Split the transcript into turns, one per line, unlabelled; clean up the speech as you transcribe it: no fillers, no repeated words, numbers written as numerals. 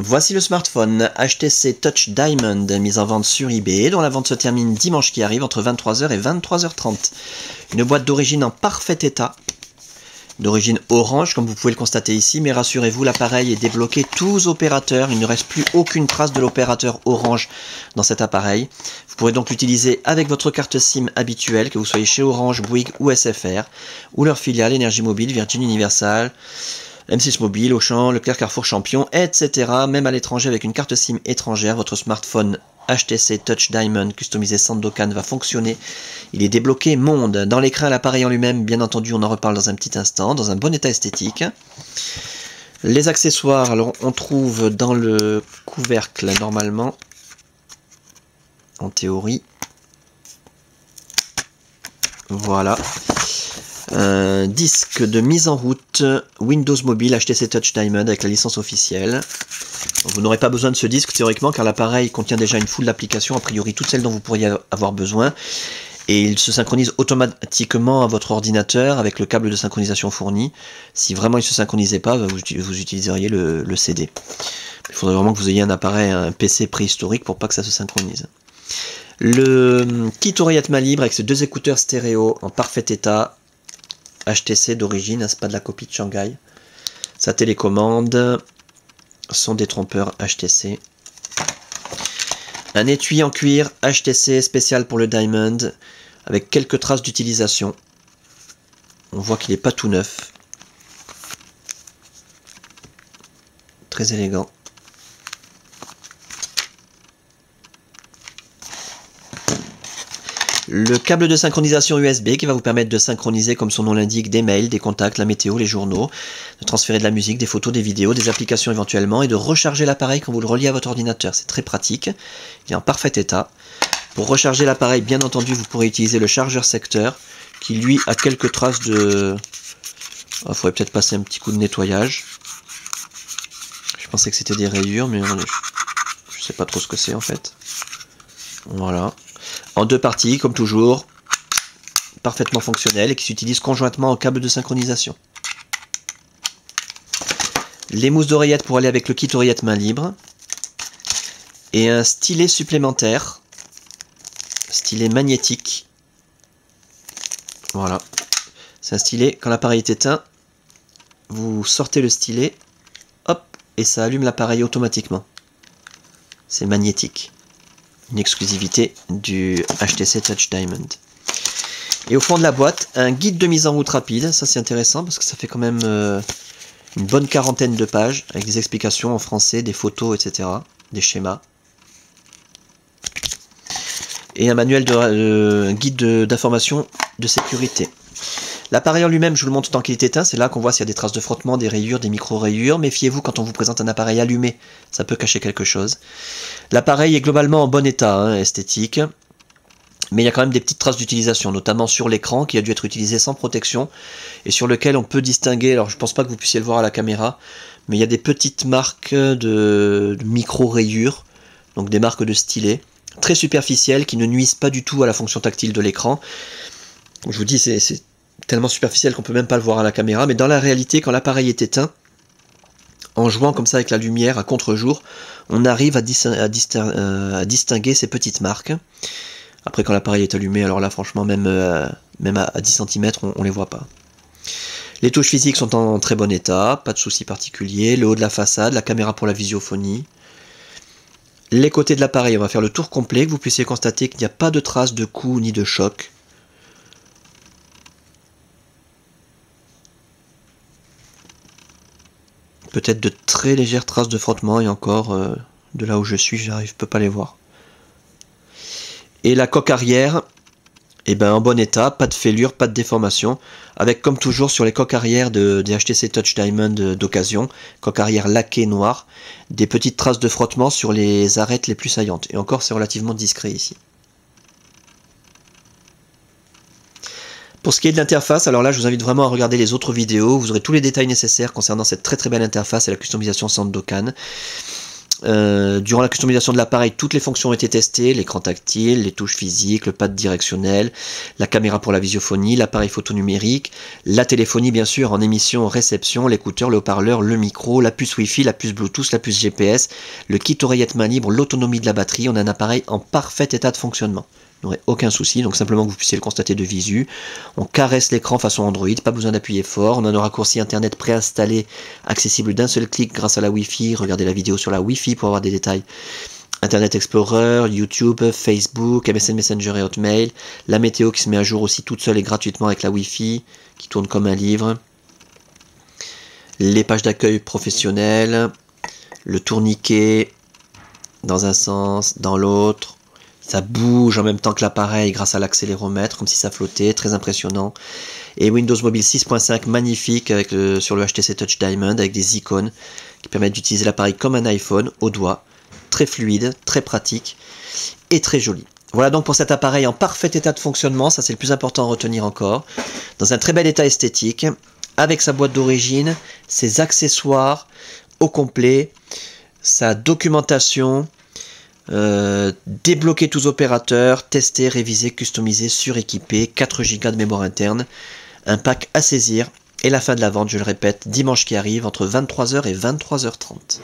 Voici le smartphone HTC Touch Diamond mis en vente sur eBay, dont la vente se termine dimanche qui arrive entre 23h et 23h30. Une boîte d'origine en parfait état, d'origine orange comme vous pouvez le constater ici, mais rassurez-vous, l'appareil est débloqué tous opérateurs, il ne reste plus aucune trace de l'opérateur orange dans cet appareil. Vous pourrez donc l'utiliser avec votre carte SIM habituelle, que vous soyez chez Orange, Bouygues ou SFR, ou leur filiale Énergie Mobile, Virgin Universal, M6 Mobile, Auchan, Leclerc, Carrefour, Champion, etc. Même à l'étranger avec une carte SIM étrangère, votre smartphone HTC Touch Diamond customisé Sandokan va fonctionner. Il est débloqué monde. Dans l'écran, l'appareil en lui-même, bien entendu, on en reparle dans un petit instant, dans un bon état esthétique. Les accessoires, alors on trouve dans le couvercle normalement, en théorie. Voilà. Un disque de mise en route Windows Mobile HTC Touch Diamond avec la licence officielle. Vous n'aurez pas besoin de ce disque théoriquement car l'appareil contient déjà une foule d'applications, a priori toutes celles dont vous pourriez avoir besoin. Et il se synchronise automatiquement à votre ordinateur avec le câble de synchronisation fourni. Si vraiment il ne se synchronisait pas, vous utiliseriez le CD. Il faudrait vraiment que vous ayez un appareil, un PC préhistorique pour pas que ça se synchronise. Le kit oreillette main libre avec ses deux écouteurs stéréo en parfait état. HTC d'origine, c'est pas de la copie de Shanghai. Sa télécommande, son détrompeur HTC. Un étui en cuir HTC spécial pour le Diamond, avec quelques traces d'utilisation. On voit qu'il n'est pas tout neuf. Très élégant. Le câble de synchronisation USB qui va vous permettre de synchroniser, comme son nom l'indique, des mails, des contacts, la météo, les journaux, de transférer de la musique, des photos, des vidéos, des applications éventuellement, et de recharger l'appareil quand vous le reliez à votre ordinateur. C'est très pratique, il est en parfait état. Pour recharger l'appareil, bien entendu, vous pourrez utiliser le chargeur secteur, qui lui a quelques traces de... Il faudrait peut-être passer un petit coup de nettoyage. Je pensais que c'était des rayures, mais je sais pas trop ce que c'est en fait. Voilà. En deux parties, comme toujours, parfaitement fonctionnel et qui s'utilise conjointement en câble de synchronisation. Les mousses d'oreillette pour aller avec le kit oreillette main libre. Et un stylet supplémentaire, stylet magnétique. Voilà. C'est un stylet, quand l'appareil est éteint, vous sortez le stylet, hop, et ça allume l'appareil automatiquement. C'est magnétique. Une exclusivité du HTC Touch Diamond. Et au fond de la boîte, un guide de mise en route rapide. Ça c'est intéressant parce que ça fait quand même une bonne quarantaine de pages avec des explications en français, des photos, etc. Des schémas. Et un manuel un guide d'information de sécurité. L'appareil en lui-même, je vous le montre tant qu'il est éteint, c'est là qu'on voit s'il y a des traces de frottement, des rayures, des micro-rayures. Méfiez-vous quand on vous présente un appareil allumé, ça peut cacher quelque chose. L'appareil est globalement en bon état, hein, esthétique, mais il y a quand même des petites traces d'utilisation, notamment sur l'écran qui a dû être utilisé sans protection, et sur lequel on peut distinguer, alors je ne pense pas que vous puissiez le voir à la caméra, mais il y a des petites marques de micro-rayures, donc des marques de stylet, très superficielles, qui ne nuisent pas du tout à la fonction tactile de l'écran. Je vous dis, c'est tellement superficiel qu'on peut même pas le voir à la caméra, mais dans la réalité, quand l'appareil est éteint, en jouant comme ça avec la lumière à contre-jour, on arrive à distinguer ces petites marques. Après, quand l'appareil est allumé, alors là, franchement, même à 10 cm, on les voit pas. Les touches physiques sont en très bon état, pas de soucis particuliers. Le haut de la façade, la caméra pour la visiophonie. Les côtés de l'appareil, on va faire le tour complet, que vous puissiez constater qu'il n'y a pas de traces de coup ni de choc. Peut-être de très légères traces de frottement et encore de là où je suis, je peux pas les voir. Et la coque arrière, eh ben, en bon état, pas de fêlure, pas de déformation, avec comme toujours sur les coques arrière des HTC Touch Diamond d'occasion, coque arrière laquée noire, des petites traces de frottement sur les arêtes les plus saillantes. Et encore, c'est relativement discret ici. Pour ce qui est de l'interface, alors là je vous invite vraiment à regarder les autres vidéos, vous aurez tous les détails nécessaires concernant cette très très belle interface et la customisation Sandokan. Durant la customisation de l'appareil, toutes les fonctions ont été testées, l'écran tactile, les touches physiques, le pad directionnel, la caméra pour la visiophonie, l'appareil photo numérique, la téléphonie bien sûr en émission, réception, l'écouteur, le haut-parleur, le micro, la puce Wi-Fi, la puce Bluetooth, la puce GPS, le kit oreillette main libre, l'autonomie de la batterie. On a un appareil en parfait état de fonctionnement. Vous n'aurez aucun souci, donc simplement que vous puissiez le constater de visu. On caresse l'écran façon Android, pas besoin d'appuyer fort. On a un raccourci internet préinstallé, accessible d'un seul clic grâce à la Wi-Fi. Regardez la vidéo sur la Wi-Fi pour avoir des détails. Internet Explorer, YouTube, Facebook, MSN Messenger et Hotmail. La météo qui se met à jour aussi toute seule et gratuitement avec la Wi-Fi, qui tourne comme un livre. Les pages d'accueil professionnelles. Le tourniquet dans un sens, dans l'autre. Ça bouge en même temps que l'appareil grâce à l'accéléromètre, comme si ça flottait, très impressionnant. Et Windows Mobile 6.5 magnifique avec sur le HTC Touch Diamond avec des icônes qui permettent d'utiliser l'appareil comme un iPhone au doigt. Très fluide, très pratique et très joli. Voilà donc pour cet appareil en parfait état de fonctionnement, ça c'est le plus important à retenir encore. Dans un très bel état esthétique, avec sa boîte d'origine, ses accessoires au complet, sa documentation. Débloquer tous opérateurs, tester, réviser, customiser, suréquiper, 4 Go de mémoire interne, un pack à saisir et la fin de la vente, je le répète, dimanche qui arrive entre 23h et 23h30.